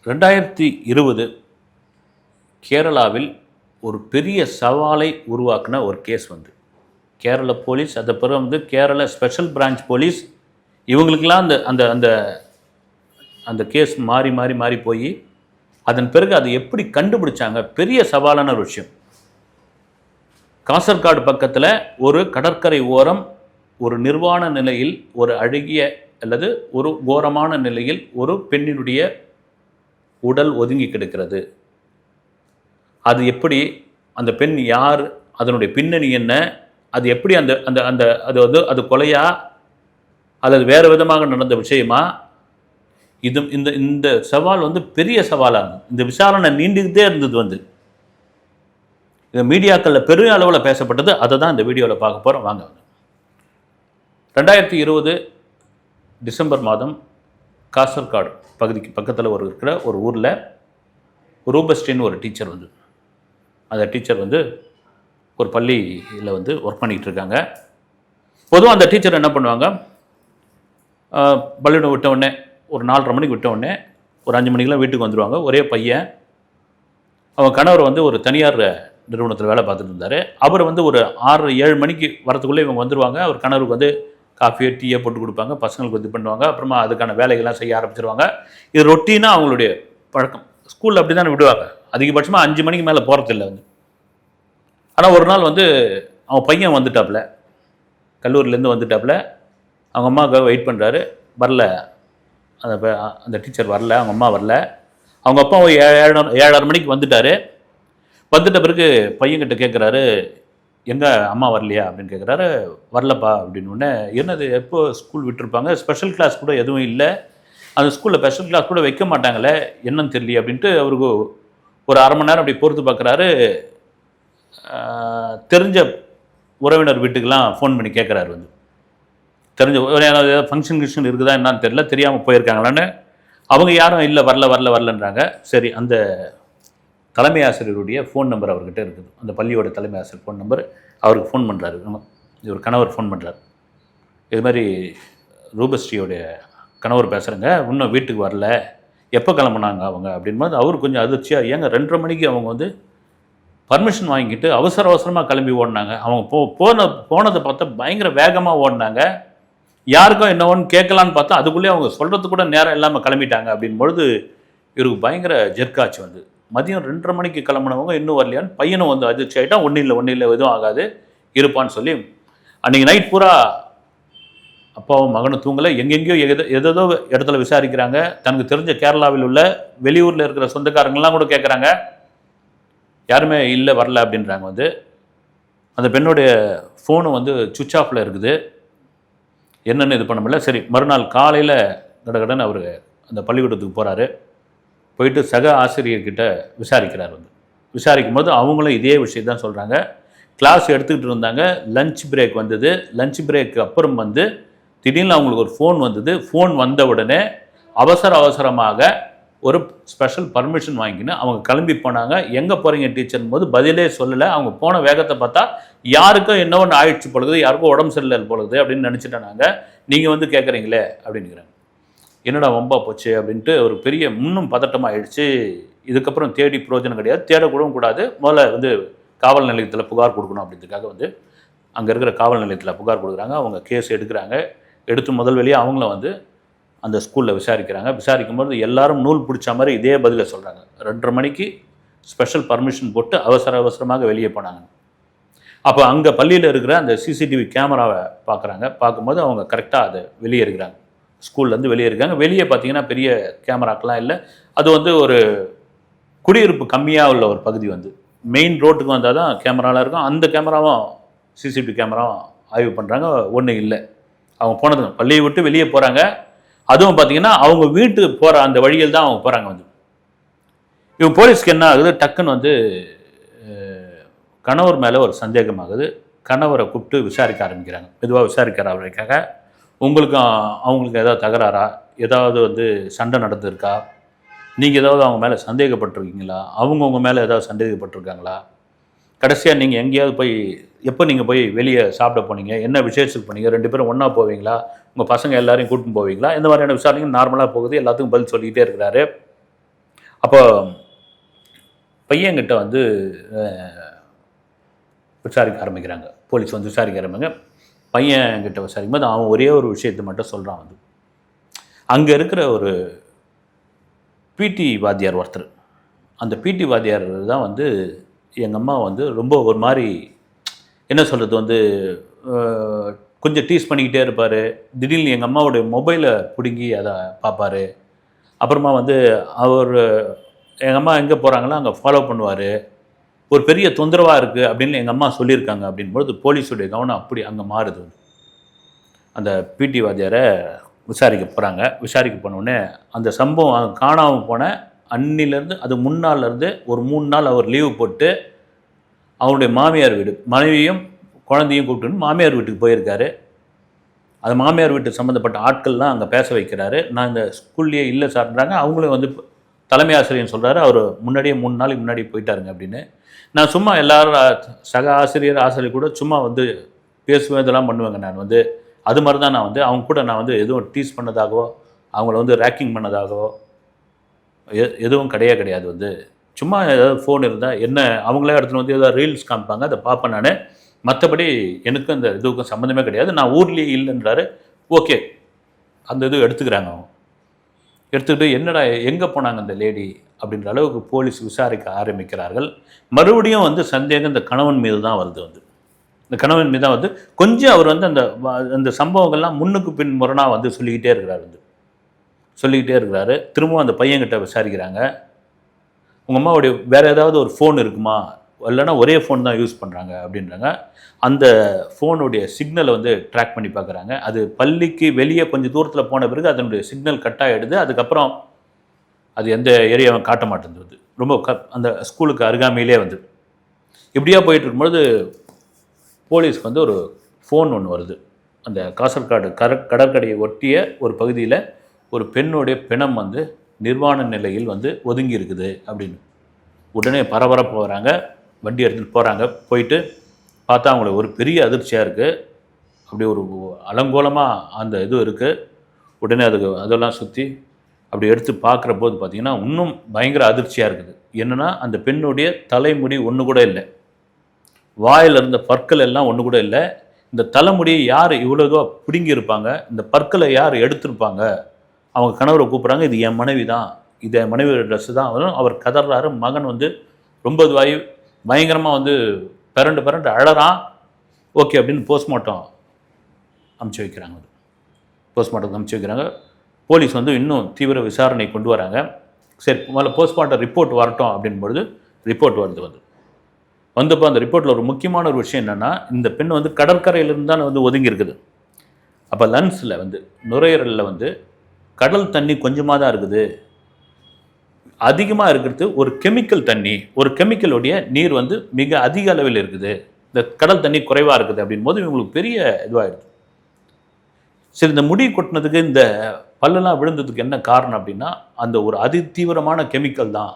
2020 கேரளாவில் ஒரு பெரிய சவாலை உருவாக்கின ஒரு கேஸ் வந்து கேரள போலீஸ், அது பிறகு வந்து கேரள ஸ்பெஷல் பிரான்ச் போலீஸ், இவங்களுக்கெல்லாம் அந்த அந்த அந்த அந்த கேஸ் மாறி மாறி மாறி போய் அதன் பிறகு அது எப்படி கண்டுபிடிச்சாங்க, பெரிய சவாலான ஒரு விஷயம். காசர்காடு பக்கத்தில் ஒரு கடற்கரை ஓரம் ஒரு நிர்வாண நிலையில் ஒரு அழகிய அல்லது ஒரு கோரமான நிலையில் ஒரு பெண்ணினுடைய உடல் ஒதுங்கி கிடக்கிறது. அது எப்படி, அந்த பெண் யார், அதனுடைய பின்னணி என்ன, அது எப்படி அந்த அந்த அந்த அது வந்து அது கொலையா அல்லது வேறு விதமாக நடந்த விஷயமா, இது இந்த இந்த சவால் வந்து பெரிய சவாலாக இருந்தது. இந்த விசாரணை நீண்டுகிட்டே இருந்தது. வந்து இந்த மீடியாக்களில் பெரிய அளவில் பேசப்பட்டது. அதை தான் இந்த வீடியோவில் பார்க்க போகிறோம். வாங்க. 2020 டிசம்பர் மாதம் காசர்காடு பகுதிக்கு பக்கத்தில் இருக்கிற ஒரு ஊரில் ரூபஸ்டின்னு ஒரு டீச்சர் வந்து, அந்த டீச்சர் வந்து ஒரு பள்ளியில் வந்து ஒர்க் பண்ணிகிட்டு இருக்காங்க. பொதுவாக அந்த டீச்சர் என்ன பண்ணுவாங்க, பள்ளியிடம் விட்ட உடனே ஒரு 4:30 மணிக்கு விட்ட உடனே ஒரு 5 மணிக்கெலாம் வீட்டுக்கு வந்துடுவாங்க. ஒரே பையன். அவங்க கணவர் வந்து ஒரு தனியார் நிறுவனத்தில் வேலை பார்த்துட்டு இருந்தார். அவர் வந்து ஒரு 6-7 மணிக்கு வரத்துக்குள்ளே இவங்க வந்துடுவாங்க. அவர் கணவருக்கு வந்து காஃபியோ டீயோ போட்டு கொடுப்பாங்க, பசங்களுக்கு இது பண்ணுவாங்க. அப்புறமா அதுக்கான வேலைகள்லாம் செய்ய ஆரம்பிச்சிருவாங்க. இது ரொட்டீனாக அவங்களுடைய பழக்கம். ஸ்கூலில் அப்படி தானே விடுவாங்க. அதிகபட்சமாக 5 மணிக்கு மேலே போகிறதில்ல வந்து. ஆனால் ஒரு நாள் வந்து அவன் பையன் வந்துட்டாப்புல, கல்லூரியிலேருந்து வந்துட்டாப்புல. அவங்க அம்மாவுக்காக வெயிட் பண்ணுறாரு, வரல. அந்த டீச்சர் வரல, அவங்க அம்மா வரல. அவங்க அப்பா 7:30 மணிக்கு வந்துட்டார். வந்துட்ட பிறகு பையன்கிட்ட கேட்குறாரு, எங்கே அம்மா வரலையா அப்படின்னு கேட்குறாரு. வரலப்பா அப்படின்னோடனே, என்னது எப்போ ஸ்கூல் விட்டுருப்பாங்க, ஸ்பெஷல் கிளாஸ் கூட எதுவும் இல்லை, அந்த ஸ்கூலில் ஸ்பெஷல் கிளாஸ் கூட வைக்க மாட்டாங்களே, என்னன்னு தெரியல அப்படின்ட்டு அவருக்கு ஒரு 1/2 மணி நேரம் அப்படி பொறுத்து பார்க்குறாரு. தெரிஞ்ச உறவினர் வீட்டுக்கெலாம் ஃபோன் பண்ணி கேட்குறாரு. வந்து தெரிஞ்ச ஏதாவது ஃபங்க்ஷன் இருக்குதா என்னான்னு தெரியல, தெரியாமல் போயிருக்காங்களான்னு. அவங்க யாரும் இல்லை, வரலன்றாங்க. சரி, அந்த தலைமை ஆசிரியருடைய ஃபோன் நம்பர் அவர்கிட்ட இருக்குது, அந்த பள்ளியோட தலைமை ஆசிரியர் ஃபோன் நம்பர். அவருக்கு ஃபோன் பண்ணுறாரு, இவர் கணவர் ஃபோன் பண்ணுறாரு. இது மாதிரி ரூபஸ்ரீயோடைய கணவர் பேசுகிறேங்க, இன்னும் வீட்டுக்கு வரல, எப்போ கிளம்புனாங்க அவங்க அப்படின்போது அவர் கொஞ்சம் அதிர்ச்சியாக, ஏங்க 2:30 மணிக்கு அவங்க வந்து பர்மிஷன் வாங்கிட்டு அவசரமாக கிளம்பி ஓடினாங்க. அவங்க போனதை பார்த்தா பயங்கர வேகமாக ஓடினாங்க. யாருக்கும் என்னவோன்னு கேட்கலான்னு பார்த்தா அதுக்குள்ளேயே அவங்க சொல்கிறதுக்கு கூட நேரம் இல்லாமல் கிளம்பிட்டாங்க அப்படின்பொழுது இவருக்கு பயங்கர ஜெர்க்காச்சு. வந்து மதியம் 2:30 மணிக்கு கிளம்புனவங்க இன்னும் வரலையான்னு பையனும் வந்து அதிர்ச்சி ஆகிட்டான். ஒன்றும் இல்லை எதுவும் ஆகாது, இருப்பான்னு சொல்லி அன்றைக்கி நைட் பூரா அப்பாவும் மகனும் தூங்கலை. எங்கெங்கேயோ ஏதோ இடத்துல விசாரிக்கிறாங்க. தனக்கு தெரிஞ்ச கேரளாவில் உள்ள வெளியூரில் இருக்கிற சொந்தக்காரங்கள்லாம் கூட கேட்குறாங்க, யாருமே இல்லை, வரல அப்படின்றாங்க. வந்து அந்த பெண்ணுடைய ஃபோனு வந்து சுவிட்ச் ஆஃபில் இருக்குது, என்னென்னு இது பண்ண முடியல. சரி, மறுநாள் காலையில் கடகடன்னு அவர் அந்த பள்ளிக்கூடத்துக்கு போகிறாரு. போயிட்டு சக ஆசிரியர்கிட்ட விசாரிக்கிறார். வந்து விசாரிக்கும் போது அவங்களும் இதே விஷயம் தான் சொல்கிறாங்க. கிளாஸ் எடுத்துக்கிட்டு இருந்தாங்க, லஞ்ச் பிரேக் வந்தது. லஞ்ச் பிரேக்கு அப்புறம் வந்து திடீர்னு அவங்களுக்கு ஒரு ஃபோன் வந்தது. ஃபோன் வந்த உடனே அவசரமாக ஒரு ஸ்பெஷல் பர்மிஷன் வாங்கிக்கின்னு அவங்க கிளம்பி போனாங்க. எங்கே போகிறீங்க டீச்சர்னும் போது பதிலே சொல்லலை. அவங்க போன வேகத்தை பார்த்தா யாருக்கும் என்ன ஒன்று ஆயிடுச்சு பொழுது, யாருக்கும் உடம்பு சரியில்லை பொழுது அப்படின்னு நினச்சிட்டேன். நாங்கள் நீங்கள் வந்து கேட்குறீங்களே அப்படிங்கிறாங்க. என்னடா வம்பா போச்சு அப்படின்ட்டு ஒரு பெரிய இன்னும் பதட்டமாக ஆயிடுச்சு. இதுக்கப்புறம் தேடி பிரயோஜனம் கிடையாது, தேடக்கூடவும் கூடாது, முதல்ல வந்து காவல் நிலையத்தில் புகார் கொடுக்கணும் அப்படின்றதுக்காக வந்து அங்கே இருக்கிற காவல் நிலையத்தில் புகார் கொடுக்குறாங்க. அவங்க கேஸ் எடுக்கிறாங்க. எடுத்து முதல் வெளியே அவங்கள வந்து அந்த ஸ்கூலில் விசாரிக்கிறாங்க. விசாரிக்கும்போது எல்லாரும் நூல் பிடிச்ச மாதிரி இதே பதிலை சொல்கிறாங்க. 2:30 மணிக்கு ஸ்பெஷல் பர்மிஷன் போட்டு அவசரமாக வெளியே போனாங்க. அப்போ அங்கே பள்ளியில் இருக்கிற அந்த சிசிடிவி கேமராவை பார்க்குறாங்க. பார்க்கும்போது அவங்க கரெக்டாக அதை வெளியே இருக்கிறாங்க, ஸ்கூல்லேருந்து வெளியே இருக்காங்க. வெளியே பார்த்தீங்கன்னா பெரிய கேமராக்கெலாம் இல்லை. அது வந்து ஒரு குடியிருப்பு கம்மியாக உள்ள ஒரு பகுதி. வந்து மெயின் ரோட்டுக்கு வந்தால் தான் கேமராலாம் இருக்கும். அந்த கேமராவும் சிசிடிவி கேமராவும் ஆய்வு பண்ணுறாங்க, ஒன்றும் இல்லை. அவங்க போனது பள்ளியை விட்டு வெளியே போகிறாங்க. அதுவும் பார்த்தீங்கன்னா அவங்க வீட்டுக்கு போகிற அந்த வழியில் தான் அவங்க போகிறாங்க. வந்து இவங்க போலீஸ்க்கு என்ன ஆகுது, டக்குன்னு வந்து கணவர் மேலே ஒரு சந்தேகமாகுது. கணவரை கூப்பிட்டு விசாரிக்க ஆரம்பிக்கிறாங்க. மெதுவாக விசாரிக்கிற அவருக்காக, அவங்களுக்கு ஏதாவது தகராறா, ஏதாவது வந்து சண்டை நடந்திருக்கா, நீங்கள் ஏதாவது அவங்க மேலே சந்தேகப்பட்டிருக்கீங்களா, அவங்க உங்கள் மேலே ஏதாவது சந்தேகப்பட்டிருக்காங்களா, கடைசியாக நீங்கள் எங்கேயாவது போய் எப்போ நீங்கள் போய் வெளியே சாப்பிட போனீங்க, என்ன விசேஷத்துக்கு போனீங்க, 2 பேரும் ஒன்றா போவீங்களா, உங்கள் பசங்க எல்லாரையும் கூட்டின்னு போவீங்களா, இந்த மாதிரியான விசாரணைகள் நார்மலாக போகுது. எல்லாத்துக்கும் பதில் சொல்லிக்கிட்டே இருக்கிறாரு. அப்போ பையன்கிட்ட வந்து விசாரிக்க ஆரம்பிக்கிறாங்க, போலீஸ் வந்து விசாரிக்க ஆரம்பிங்க. பையன்கிட்ட விசாரிக்கும் போது அவன் ஒரே ஒரு விஷயத்தை மட்டும் சொல்கிறான். வந்து அங்கே இருக்கிற ஒரு பிடி வாத்தியார் ஒருத்தர், அந்த பிடி வாத்தியார் தான் வந்து எங்கள் அம்மா வந்து ரொம்ப ஒரு மாதிரி என்ன சொல்கிறது வந்து கொஞ்சம் டீஸ் பண்ணிக்கிட்டே இருப்பார். திடீர்னு எங்கள் அம்மாவுடைய மொபைலை பிடுங்கி அதை பார்ப்பார். அப்புறமா வந்து அவர் எங்கள் அம்மா எங்கே போகிறாங்களோ அங்கே ஃபாலோ பண்ணுவார். ஒரு பெரிய தொந்தரவாக இருக்குது அப்படின்னு எங்கள் அம்மா சொல்லியிருக்காங்க. அப்படின்பொழுது போலீஸுடைய கவனம் அப்படி அங்கே மாறுது. அந்த பிடி வாத்தியாரை விசாரிக்க போகிறாங்க. விசாரிக்க போனோடனே அந்த சம்பவம் காணாமல் போன அன்னிலேருந்து அது முன்னாலேருந்து ஒரு 3 நாள் அவர் லீவு போட்டு அவருடைய மாமியார் வீடு, மனைவியும் குழந்தையும் கூப்பிட்டுன்னு மாமியார் வீட்டுக்கு போயிருக்காரு. அது மாமியார் வீட்டு சம்மந்தப்பட்ட ஆட்கள்லாம் அங்கே பேச வைக்கிறாரு. நான் இந்த ஸ்கூல்லையே இல்லை சார்ன்றாங்க. அவங்களும் வந்து தலைமை ஆசிரியர்னு சொல்கிறாரு, அவர் முன்னாடியே 3 நாளைக்கு முன்னாடி போயிட்டாருங்க அப்படின்னு. நான் சும்மா எல்லோரும் சக ஆசிரியர் கூட சும்மா வந்து பேசுவேன், இதெல்லாம் பண்ணுவேங்க. நான் வந்து அது மாதிரி தான் நான் வந்து அவங்க கூட நான் வந்து எதுவும் டீஸ் பண்ணதாகவோ அவங்கள வந்து ரேக்கிங் பண்ணதாகவோ எதுவும் கிடையாது. வந்து சும்மா ஏதாவது ஃபோன் இருந்தால் என்ன அவங்களே இடத்துல வந்து ஏதாவது ரீல்ஸ் காமிப்பாங்க, அதை பார்ப்பேன் நான். மற்றபடி எனக்கும் அந்த இதுக்கும் சம்மந்தமே கிடையாது. நான் ஊர்லேயே இல்லைன்றாரு. ஓகே, அந்த இது எடுத்துக்கிறாங்க. அவங்க எடுத்துக்கிட்டு என்னடா எங்கே போனாங்க அந்த லேடி அப்படின்ற அளவுக்கு போலீஸ் விசாரிக்க ஆரம்பிக்கிறார்கள். மறுபடியும் வந்து சந்தேகம் இந்த கணவன் மீது தான் வருது. வந்து இந்த கணவன் மீது தான் வந்து கொஞ்சம் அவர் வந்து அந்த சம்பவங்கள்லாம் முன்னுக்கு பின் முரணாக வந்து சொல்லிக்கிட்டே இருக்கிறாரு. திரும்பவும் அந்த பையன்கிட்ட விசாரிக்கிறாங்க. உங்கள் அம்மாவுடைய வேறு ஏதாவது ஒரு ஃபோன் இருக்குமா, இல்லைன்னா ஒரே ஃபோன் தான் யூஸ் பண்ணுறாங்க அப்படின்றாங்க. அந்த ஃபோனுடைய சிக்னலை வந்து ட்ராக் பண்ணி பார்க்குறாங்க. அது பள்ளிக்கு வெளியே கொஞ்சம் தூரத்தில் போன பிறகு அதனுடைய சிக்னல் கட் ஆகிடுது. அதுக்கப்புறம் அது எந்த ஏரியாவை காட்ட மாட்டேங்குது. ரொம்ப அந்த ஸ்கூலுக்கு அருகாமையிலே வந்து இப்படியா போயிட்டு இருக்கும்பொழுது போலீஸ்க்கு வந்து ஒரு ஃபோன் ஒன்று வருது. அந்த காசர்காடு கடற்கரையை ஒட்டிய ஒரு பகுதியில் ஒரு பெண்ணுடைய பிணம் வந்து நிர்வாண நிலையில் வந்து ஒதுங்கி இருக்குது அப்படின்னு. உடனே பரபரப்பு வராங்க, வண்டி எடுத்துகிட்டு போகிறாங்க. போயிட்டு பார்த்தா அவங்களுக்கு ஒரு பெரிய அதிர்ச்சியாக இருக்குது. அப்படி ஒரு அலங்கோலமாக அந்த இது இருக்குது. உடனே அதெல்லாம் சுற்றி அப்படி எடுத்து பார்க்குற போது பார்த்திங்கன்னா இன்னும் பயங்கர அதிர்ச்சியாக இருக்குது. என்னென்னா அந்த பெண்ணுடைய தலைமுடி ஒன்று கூட இல்லை, வாயில் இருந்த பற்கள் எல்லாம் ஒன்று கூட இல்லை. இந்த தலைமுடியை யார் இவ்வளோ பிடுங்கியிருப்பாங்க, இந்த பற்களை யார் எடுத்திருப்பாங்க? அவங்க கணவரை கூப்பிட்றாங்க, இது என் மனைவி தான், இது என் மனைவியோட ட்ரெஸ்ஸு தான். அவர் கதறாரு. மகன் வந்து ரொம்ப இதுவாகி பயங்கரமாக வந்து பிறண்டு அழறான். ஓகே அப்படின்னு போஸ்ட்மார்ட்டம் அமுச்சு வைக்கிறாங்க. போலீஸ் வந்து இன்னும் தீவிர விசாரணை கொண்டு வராங்க. சரி, முதல்ல போஸ்ட்மார்ட்டம் ரிப்போர்ட் வரட்டும் அப்படின்பொழுது ரிப்போர்ட் வந்தப்போ அந்த ரிப்போர்ட்டில் ஒரு முக்கியமான ஒரு விஷயம் என்னென்னா, இந்த பெண் வந்து கடற்கரையிலிருந்து தான் வந்து ஒதுங்கி இருக்குது. அப்போ லங்ஸில் வந்து நுரையீரலில் வந்து கடல் தண்ணி கொஞ்சமாக தான் இருக்குது. அதிகமாக இருக்கிறது ஒரு கெமிக்கல் தண்ணி, ஒரு கெமிக்கலுடைய நீர் வந்து மிக அதிக அளவில் இருக்குது. இந்த கடல் தண்ணி குறைவாக இருக்குது அப்படின் போது இவங்களுக்கு பெரிய இதுவாகிடுது. சரி, இந்த முடி கொட்டினதுக்கு இந்த பல்லெல்லாம் விழுந்ததுக்கு என்ன காரணம் அப்படின்னா, அந்த ஒரு அதிதீவிரமான கெமிக்கல் தான்.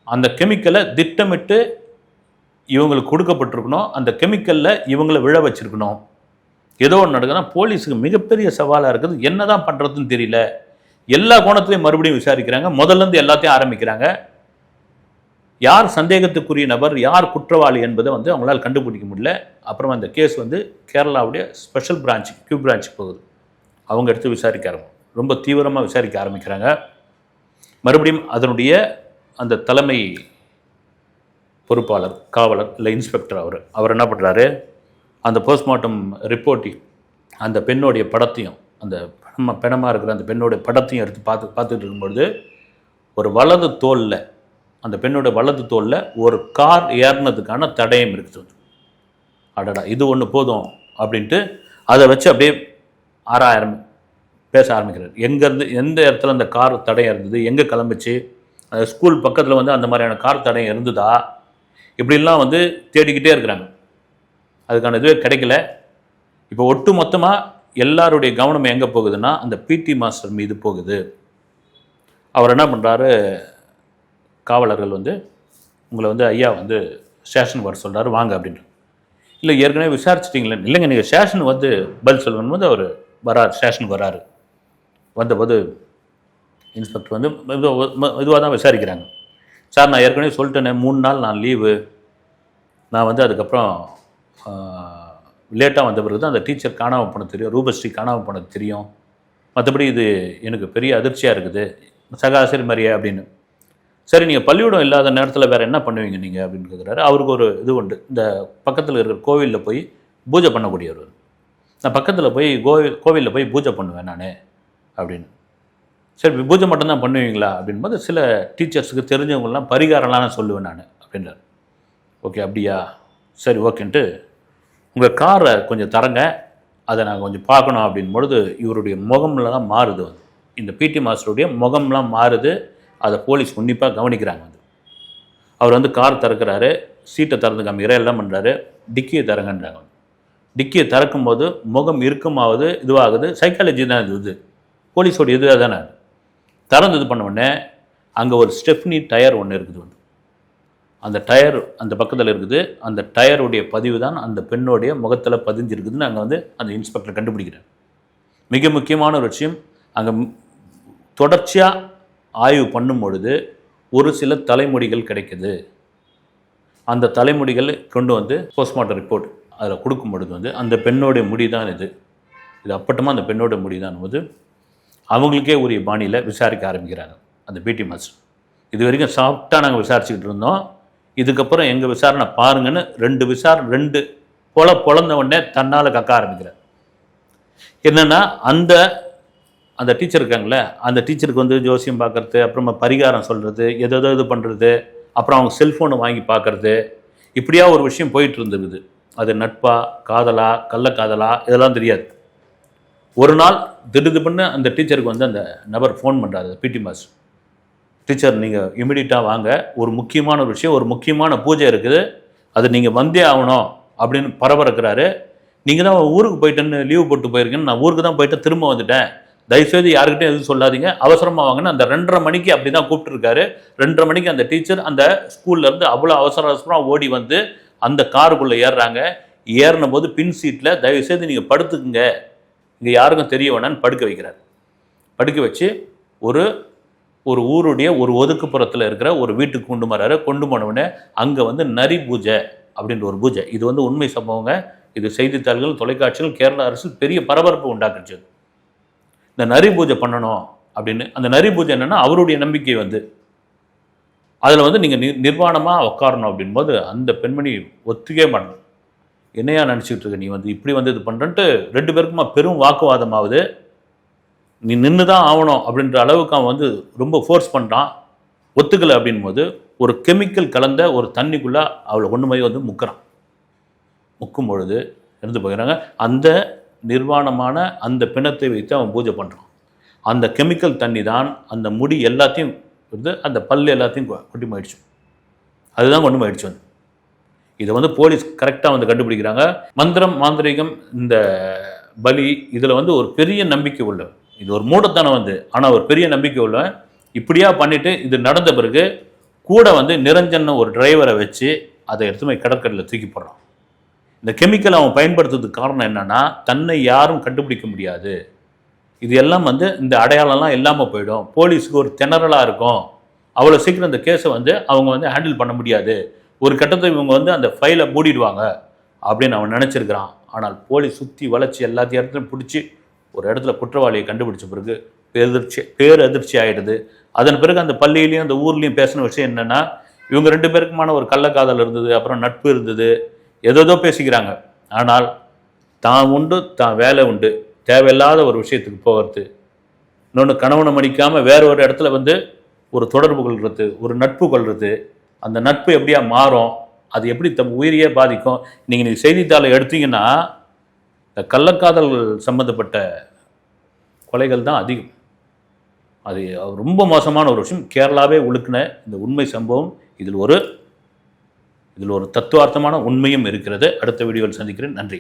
அந்த கெமிக்கலை திட்டமிட்டு இவங்களுக்கு கொடுக்கப்பட்டிருக்கணும். அந்த கெமிக்கலில் இவங்களை விழ வச்சிருக்கணும். ஏதோ ஒன்று நடக்குதுன்னா போலீஸுக்கு மிகப்பெரிய சவாலாக இருக்குது. என்ன தான் பண்ணுறதுன்னு தெரியல. எல்லா கோணத்துலையும் மறுபடியும் விசாரிக்கிறாங்க. முதல்லேருந்து எல்லாத்தையும் ஆரம்பிக்கிறாங்க. யார் சந்தேகத்துக்குரிய நபர், யார் குற்றவாளி என்பதை வந்து அவங்களால் கண்டுபிடிக்க முடியல. அப்புறம் அந்த கேஸ் வந்து கேரளாவுடைய ஸ்பெஷல் பிரான்ச்சுக்கு, கியூ பிரான்ச்சுக்கு போகுது. அவங்க எடுத்து விசாரிக்க ரொம்ப தீவிரமாக விசாரிக்க ஆரம்பிக்கிறாங்க. மறுபடியும் அதனுடைய அந்த தலைமை பொறுப்பாளர், காவலர் இல்லை இன்ஸ்பெக்டர், அவர் என்ன பண்ணுறாரு, அந்த போஸ்ட்மார்ட்டம் ரிப்போர்ட்டி அந்த பெண்ணுடைய படத்தையும், அந்த பிணமாக இருக்கிற அந்த பெண்ணோடைய படத்தையும் எடுத்து பார்த்துட்டு இருக்கும்பொழுது ஒரு வலது தோலில், அந்த பெண்ணோட வலது தோலில் ஒரு கார் ஏறினதுக்கான தடயம் இருக்குது. அடடா, இது ஒன்று போதும் அப்படின்ட்டு அதை வச்சு அப்படியே பேச ஆரம்பிக்கிறார். எங்கேருந்து எந்த இடத்துல அந்த கார் தடயம் இருந்தது, எங்கே கிளம்பிச்சு, அந்த ஸ்கூல் பக்கத்தில் வந்து அந்த மாதிரியான கார் தடயம் இருந்ததா, இப்படிலாம் வந்து தேடிக்கிட்டே இருக்கிறாங்க. அதுக்கான இதுவே கிடைக்கல. இப்போ ஒட்டு மொத்தமாக எல்லாருடைய கவனம் எங்கே போகுதுன்னா அந்த பிடி மாஸ்டர் மீது போகுது. அவர் என்ன பண்ணுறாரு, காவலர்கள் வந்து உங்களை வந்து ஐயா வந்து ஸ்டேஷனுக்கு வர சொல்கிறாரு, வாங்க அப்படின்ட்டு. இல்லை ஏற்கனவே விசாரிச்சிட்டிங்களே, இல்லைங்க நீங்கள் ஸ்டேஷன் வந்து பதில் சொல்லணும் போது அவர் ஸ்டேஷனுக்கு வராரு. வந்தபோது இன்ஸ்பெக்டர் வந்து இதுவாக தான் விசாரிக்கிறாங்க. சார் நான் ஏற்கனவே சொல்லிட்டேனே 3 நாள் நான் லீவு, நான் வந்து அதுக்கப்புறம் லேட்டாக வந்த பிறகு தான் அந்த டீச்சர் காணாமல் போனது தெரியும், ரூபஸ்ரீ காணாமல் போனது தெரியும், மற்றபடி இது எனக்கு பெரிய அதிர்ச்சியாக இருக்குது சக ஆசிரியர் மாதிரியே அப்படின்னு. சரி நீங்கள் பள்ளிக்கூடம் இல்லாத நேரத்தில் வேறு என்ன பண்ணுவீங்க நீங்கள் அப்படின்னு கேட்குறாரு. அவருக்கு ஒரு இது உண்டு, இந்த பக்கத்தில் இருக்கிற கோவிலில் போய் பூஜை பண்ணக்கூடியவர். நான் பக்கத்தில் போய் கோவிலில் போய் பூஜை பண்ணுவேன் நான் அப்படின்னு. சரி பூஜை மட்டும்தான் பண்ணுவீங்களா அப்படின்போது சில டீச்சர்ஸுக்கு தெரிஞ்சவங்களாம் பரிகாரம்லாம் நான் சொல்லுவேன் நான் அப்படின்றார். ஓகே அப்படியா, சரி ஓகேன்ட்டு உங்கள் காரை கொஞ்சம் தரங்க, அதை நான் கொஞ்சம் பார்க்கணும் அப்படின்பொழுது இவருடைய முகம்லாம் மாறுது. வந்து இந்த பிடி மாஸ்டருடைய முகம்லாம் மாறுது. அதை போலீஸ் உன்னிப்பாக கவனிக்கிறாங்க. வந்து அவர் வந்து கார் திறக்கிறாரு, சீட்டை திறந்து காமிக்கிற எல்லாம் பண்ணுறாரு, டிக்கியை திறங்கன்றாங்க. டிக்கியை திறக்கும்போது முகம் இறுக்கமாகுது, இதுவாகுது. சைக்காலஜி தான் இது போலீஸோட இதுவாக தானே. திறந்து இது பண்ண உடனே அங்கே ஒரு ஸ்டெப்னி டயர் ஒன்று இருக்குது. வந்து அந்த டயர் அந்த பக்கத்தில் இருக்குது. அந்த டயருடைய பதிவு தான் அந்த பெண்ணுடைய முகத்தில் பதிஞ்சிருக்குதுன்னு அங்கே வந்து அந்த இன்ஸ்பெக்டர் கண்டுபிடிக்கிறார். மிக முக்கியமான ஒரு விஷயம், அங்கே தொடர்ச்சியாக ஆய்வு பண்ணும் பொழுது ஒரு சில தலைமுடிகள் கிடைக்குது. அந்த தலைமுடிகள் கொண்டு வந்து போஸ்ட்மார்ட்டம் ரிப்போர்ட் அதில் கொடுக்கும் பொழுது வந்து அந்த பெண்ணோடைய முடி தான் இது அப்பட்டமாக அந்த பெண்ணோட முடி தான் போது அவங்களுக்கே உரிய பாணியில் விசாரிக்க ஆரம்பிக்கிறாங்க அந்த பிடி மாஸ்டர். இது வரைக்கும் சாஃப்டாக நாங்கள் விசாரிச்சுக்கிட்டு இருந்தோம், இதுக்கப்புறம் எங்கள் விசாரணை பாருங்கன்னு ரெண்டு பொழந்த உடனே தன்னால் கக்க ஆரம்பிக்கிறார். என்னென்னா அந்த டீச்சர் இருக்காங்களே, அந்த டீச்சருக்கு வந்து ஜோசியம் பார்க்குறது, அப்புறமா பரிகாரம் சொல்கிறது, எதோ இது பண்ணுறது, அப்புறம் அவங்க செல்ஃபோனை வாங்கி பார்க்குறது, இப்படியா ஒரு விஷயம் போயிட்டு இருந்தது. அது நட்பா, காதலா, கள்ளக்காதலா, இதெல்லாம் தெரியாது. ஒரு நாள் திடுதிப்புன்னு அந்த டீச்சருக்கு வந்து அந்த நபர் ஃபோன் பண்ணுறாரு, பிடி மாஸ்டர். டீச்சர் நீங்கள் இமிடியட்டாக வாங்க, ஒரு முக்கியமான ஒரு விஷயம், ஒரு முக்கியமான பூஜை இருக்குது, அது நீங்கள் வந்தே ஆகணும் அப்படின்னு பரபரக்கிறாரு. நீங்கள் தான் ஊருக்கு போயிட்டேன்னு லீவு போட்டு போயிருக்கேன்னு, நான் ஊருக்கு தான் போயிட்டு திரும்ப வந்துட்டேன், தயவுசெய்து யாருக்கிட்டையும் எதுவும் சொல்லாதீங்க, அவசரமாக வாங்கன்னு அந்த 2:30 மணிக்கு அப்படி தான் கூப்பிட்டுருக்காரு. 2:30 மணிக்கு அந்த டீச்சர் அந்த ஸ்கூல்லேருந்து அவ்வளோ அவசரமாக ஓடி வந்து அந்த காருக்குள்ளே ஏறுறாங்க. ஏறின போது பின் சீட்டில் தயவுசெய்து நீங்கள் படுத்துக்குங்க, இங்கே யாருக்கும் தெரிய வேணான்னு படுக்க வைக்கிறார். படுக்க வச்சு ஒரு ஊருடைய ஒரு ஒதுக்குப்புறத்தில் இருக்கிற ஒரு வீட்டுக்கு கொண்டு வர்றாரு. கொண்டு போனவுடனே அங்கே வந்து நரி பூஜை அப்படின்ற ஒரு பூஜை, இது வந்து உண்மை சம்பவங்க, இது செய்தித்தாள்கள், தொலைக்காட்சிகள், கேரள அரசு பெரிய பரபரப்பு உண்டாக்குச்சு. இந்த நரி பூஜை பண்ணணும் அப்படின்னு. அந்த நரி பூஜை என்னென்னா அவருடைய நம்பிக்கை வந்து அதில் வந்து நீங்கள் நிர்வாணமாக உட்காரணும் அப்படின்போது அந்த பெண்மணி ஒத்துக்கே மாட்டேன். என்னையா நினச்சிக்கிட்டு இருக்க நீ வந்து இப்படி வந்து இது பண்ணுறன்ட்டு 2 பேருக்குமா பெரும் வாக்குவாதமாகுது. நீ நின்று தான் ஆகணும் அப்படின்ற அளவுக்கு அவன் வந்து ரொம்ப ஃபோர்ஸ் பண்ணுறான். ஒத்துக்கலை அப்படின்போது ஒரு கெமிக்கல் கலந்த ஒரு தண்ணிக்குள்ளே அவளை கொண்டு போய் வந்து முக்கும் பொழுது இருந்து போகிறாங்க. அந்த நிர்வாணமான அந்த பிணத்தை வைத்து அவன் பூஜை பண்ணுறான். அந்த கெமிக்கல் தண்ணி தான் அந்த முடி எல்லாத்தையும் வந்து அந்த பல் எல்லாத்தையும் கொட்டி போயிடுச்சு. அதுதான் கொண்டு போயிடுச்சு. வந்து இதை வந்து போலீஸ் கரெக்டாக வந்து கண்டுபிடிக்கிறாங்க. மந்திரம், மாந்திரிகம், இந்த பலி, இதில் வந்து ஒரு பெரிய நம்பிக்கை உள்ள, இது ஒரு மூடத்தனம் வந்து, ஆனால் ஒரு பெரிய நம்பிக்கை உள்ள, இப்படியா பண்ணிவிட்டு இது நடந்த பிறகு கூட வந்து நிரஞ்சன் ஒரு டிரைவரை வச்சு அதை எடுத்து போய் கடற்கரையில் தூக்கி போடுறான். இந்த கெமிக்கல் அவன் பயன்படுத்துறதுக்கு காரணம் என்னென்னா, தன்னை யாரும் கண்டுபிடிக்க முடியாது, இது எல்லாம் வந்து இந்த அடையாளம்லாம் இல்லாமல் போயிடும், போலீஸுக்கு ஒரு திணறலாக இருக்கும், அவ்வளோ சீக்கிரம் இந்த கேஸை வந்து அவங்க வந்து ஹேண்டில் பண்ண முடியாது, ஒரு கட்டத்தை இவங்க வந்து அந்த ஃபைலை மூடிடுவாங்க அப்படின்னு அவன் நினச்சிருக்கிறான். ஆனால் போலீஸ் சுற்றி வளைச்சி எல்லாத்தையும் இடத்துலையும் பிடிச்சி ஒரு இடத்துல குற்றவாளியை கண்டுபிடிச்ச பிறகு பேரதிர்ச்சி ஆகிடுது. அதன் பிறகு அந்த பள்ளியிலையும் அந்த ஊர்லேயும் பேசின விஷயம் என்னென்னா, இவங்க 2 பேருக்குமான ஒரு கள்ளக்காதல் இருந்தது, அப்புறம் நட்பு இருந்தது, ஏதோ பேசிக்கிறாங்க. ஆனால் தான் உண்டு, தான் வேலை உண்டு, தேவையில்லாத ஒரு விஷயத்துக்கு போகிறது, இன்னொன்று கணவனை மடிக்காமல் வேற ஒரு இடத்துல வந்து ஒரு தொடர்பு கொள்வது, ஒரு நட்பு கொள்வது, அந்த நட்பு எப்படியா மாறும், அது எப்படி உயிரியே பாதிக்கும். நீங்கள் செய்தித்தாளை எடுத்தீங்கன்னா இந்த கள்ளக்காதல் சம்மந்தப்பட்ட கொலைகள் தான் அதிகம். அது ரொம்ப மோசமான ஒரு விஷயம். கேரளாவே உழுக்கின இந்த உண்மை சம்பவம், இதில் ஒரு தத்துவார்த்தமான உண்மையும் இருக்கிறது. அடுத்த வீடியோவில் சந்திக்கிறேன். நன்றி.